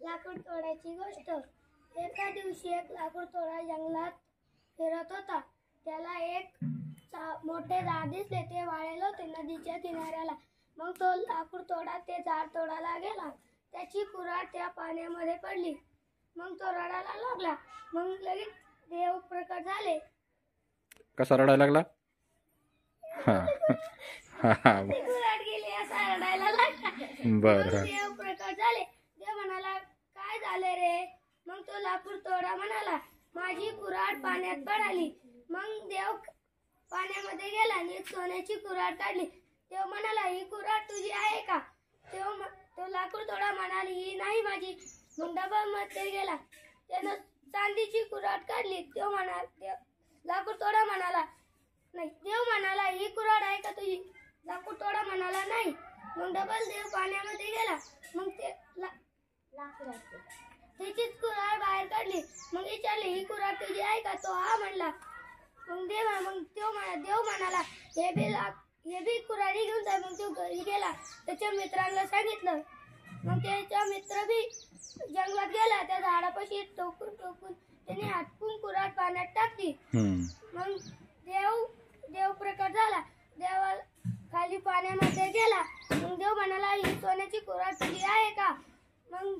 लाकूड तोडायची गोष्ट। एका दिवशी एक लाकूड तोडा जंगलात फिरत होता। त्याला एक मोठे झाड दिसले। ते वाळलेले होते नदीच्या किनाऱ्याला। मग तो लाकूड तोडा ते झाड तोडायला गेला। त्याची कुऱ्हाड त्या पाण्यामध्ये पडली। मग तो रडायला लागला। मग लगेच देव प्रकट झाले। कसा रडायला लागला? कुऱ्हाड गेली असा रडायला लागला। बरं। देव प्रकट झाले। देव म्हणाला, काय झाले रे? मग तो लाकूड तोडा म्हणाला, माझी कुऱ्हाड पाण्यात पडली। मग देव पाण्यामध्ये गेला आणि एक सोन्याची कुऱ्हाड काढली। देव म्हणाला, ही कुऱ्हाड तुझी आहे का? तो लाकूड तोडा म्हणाला, ही नाही माझी। मग डबल मध्ये गेला, त्यानं चांदीची कुऱ्हाड काढली। लाकूड तोडा म्हणाला, नाही। देव म्हणाला, ही कुऱ्हाड आहे का तुझी? लाकूड तोडा म्हणाला, नाही। मग डबल देव पाण्यामध्ये गेला। मग त्याचीच कुऱ्हाड बाहेर काढली। मग विचारले, ही कुऱ्हाड तुझी आहे का? तो हा म्हणला। मग देव म्हणाला, हे बी कुऱ्हाडी घेऊन जा। मग तो घरी गेला, त्याच्या मित्रांना सांगितलं। मग त्याचा मित्र बी जंगलात गेला। त्या झाडापाशी टोकून त्याने हटकून कुऱ्हाड पाण्यात टाकली। मग देव प्रकट झाला। देव खाली पाण्यामध्ये गेला। मग देव म्हणाला, ही सोन्याची कुऱ्हाड तुझी आहे का? मग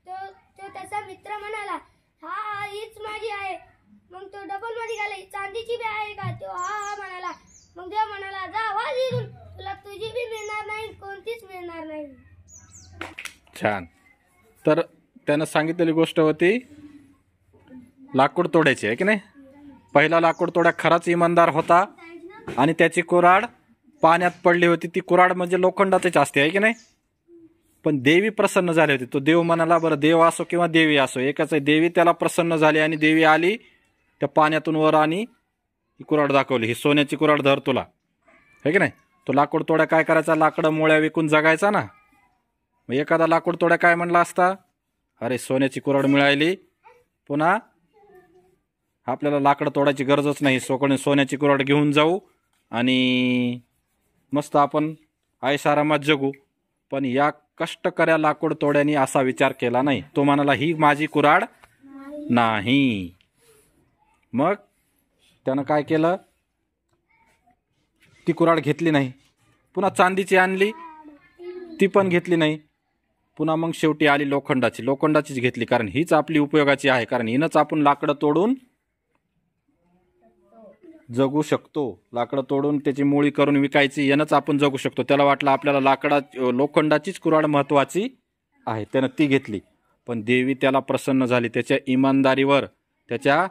तो त्याचा मित्र म्हणाला, हा हीच माझी आहे। मग तो डबल मध्ये गेला, ही चांदीची बी आहे का? तो हा म्हणाला। मग देव म्हणाला, जा वाज इथून, तुला तुझी बी मिळणार नाही, कोणतीच मिळणार नाही। छान। तर त्यानं सांगितलेली गोष्ट होती लाकूड तोड्याची, आहे की नाही? पहिला लाकूड तोड्या खराच इमानदार होता आणि त्याची कुऱ्हाड पाण्यात पडली होती। ती कुऱ्हाड म्हणजे लोखंडाचीच असते, आहे की नाही? पण देवी प्रसन्न झाली होती। तो देव म्हणाला, बरं देव असो किंवा देवी असो एकच आहे। देवी त्याला प्रसन्न झाली आणि देवी आली त्या पाण्यातून वर आणि ही कुऱ्हाड दाखवली, ही सोन्याची कुऱ्हाड धर तुला, आहे की नाही? तो लाकूड तोड्या काय करायचा? लाकडं मोळ्या विकून जगायचा ना। मग एखादा लाकूड तोड्या काय म्हणला असता, अरे सोन्याची कुऱ्हाड मिळाली, पुन्हा आपल्याला लाकडं तोडायची गरजच नाही, सोन्याची कुऱ्हाड घेऊन जाऊ आणि मस्त आपण ऐशारामात जगू। पण या कष्टकऱ्या लाकूड तोड्यानी असा विचार केला नाही। तो म्हणाला, ही माझी कुऱ्हाड नाही। मग त्यानं काय केलं? ती कुऱ्हाड घेतली नाही। पुन्हा चांदीची आणली, ती पण घेतली नाही। पुन्हा मग शेवटी आली लोखंडाचीच घेतली, कारण हीच आपली उपयोगाची आहे। कारण हिनंच आपण लाकडं तोडून जगू शकतो। लाकडं तोडून त्याची मोळी करून विकायची, यानंच आपण जगू शकतो। त्याला वाटलं आपल्याला लोखंडाचीच कुऱ्हाड महत्वाची आहे, त्यानं ती घेतली। पण देवी त्याला प्रसन्न झाली, त्याच्या इमानदारीवर, त्याच्या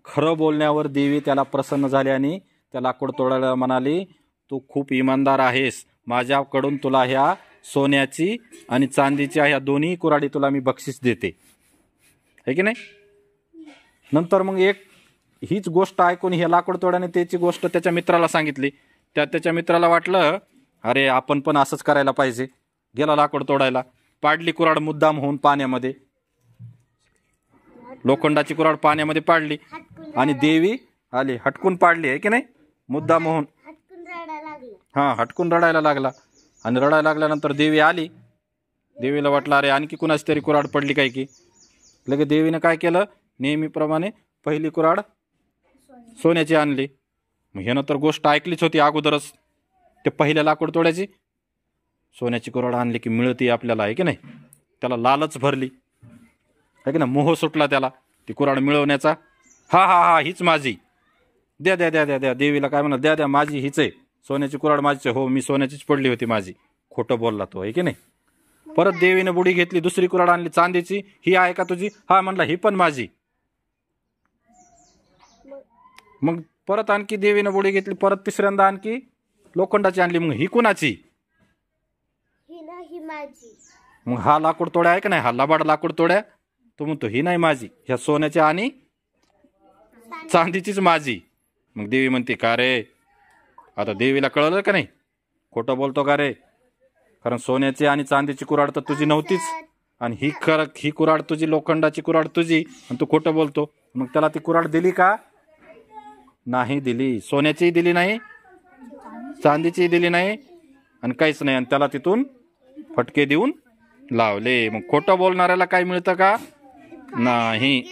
खरं बोलण्यावर देवी त्याला प्रसन्न झाली आणि त्या लाकूड तोडायला म्हणाली, तू खूप इमानदार आहेस, माझ्याकडून तुला ह्या सोन्याची आणि चांदीच्या ह्या दोन्ही कुऱ्हाडी तुला मी बक्षीस देते, है की नाही? नंतर मग हीच गोष्ट ऐकून हे लाकूड तोड्याने त्याची गोष्ट त्याच्या मित्राला सांगितली। त्याच्या मित्राला वाटलं, अरे आपण पण असंच करायला पाहिजे। गेला लाकूड तोडायला, पाडली कुऱ्हाड मुद्दाम होऊन पाण्यामध्ये, लोखंडाची कुऱ्हाड पाण्यामध्ये पाडली आणि देवी आली, हटकून पाडली, आहे की नाही? मुद्दाम होऊन हटकून रडायला लागला। आणि रडायला लागल्यानंतर देवी आली। देवीला वाटलं, अरे आणखी कुणाची तरी कुऱ्हाड पडली काय की। लगे देवीनं काय केलं? नेहमीप्रमाणे पहिली कुऱ्हाड सोन्याची आणली। मग ह्यानं तर गोष्ट ऐकलीच होती अगोदरच, ते पहिल्या लाकूड तोड्याची। सोन्याची कुऱ्हाड आणली की मिळते आपल्याला, आहे की नाही? त्याला लालच भरली, आहे की नाही? मोह सुटला त्याला ती कुऱ्हाड मिळवण्याचा। हा हीच माझी, द्या द्या द्या द्या द्या। देवीला काय म्हणा, द्या द्या, माझी हीच आहे, सोन्याची कुऱ्हाड माझीच आहे। हो, मी सोन्याचीच पडली होती माझी। खोटं बोलला तो, आहे की नाही? परत देवीनं बुडी घेतली, दुसरी कुऱ्हाड आणली चांदीची, ही आहे का तुझी? हा म्हणला, ही पण माझी। मग परत आणखी देवीनं बुडी घेतली, परत तिसऱ्यांदा आणखी लोखंडाची आणली। मग ही कुणाची? मग हा लाकूड तोड्या आहे का नाही, हा लबाड लाकूड तोड्या, तो म्हणतो ही नाही माझी, ह्या सोन्याच्या आणि चांदीचीच माझी। मग देवी म्हणते, का रे, आता देवीला कळलं का नाही खोटं बोलतो का रे? कारण सोन्याची आणि चांदीची कुऱ्हाड तर तुझी नव्हतीच, आणि ही कुऱ्हाड तुझी, लोखंडाची कुऱ्हाड तुझी, आणि तू खोटं बोलतो। मग त्याला ती कुऱ्हाड दिली का? नाही दिली। सोन्याचीही दिली नाही, चांदीचीही दिली नाही, आणि काहीच नाही। आणि त्याला तिथून फटके देऊन लावले. मग खोटं बोलणाऱ्याला काय मिळतं का? नाही.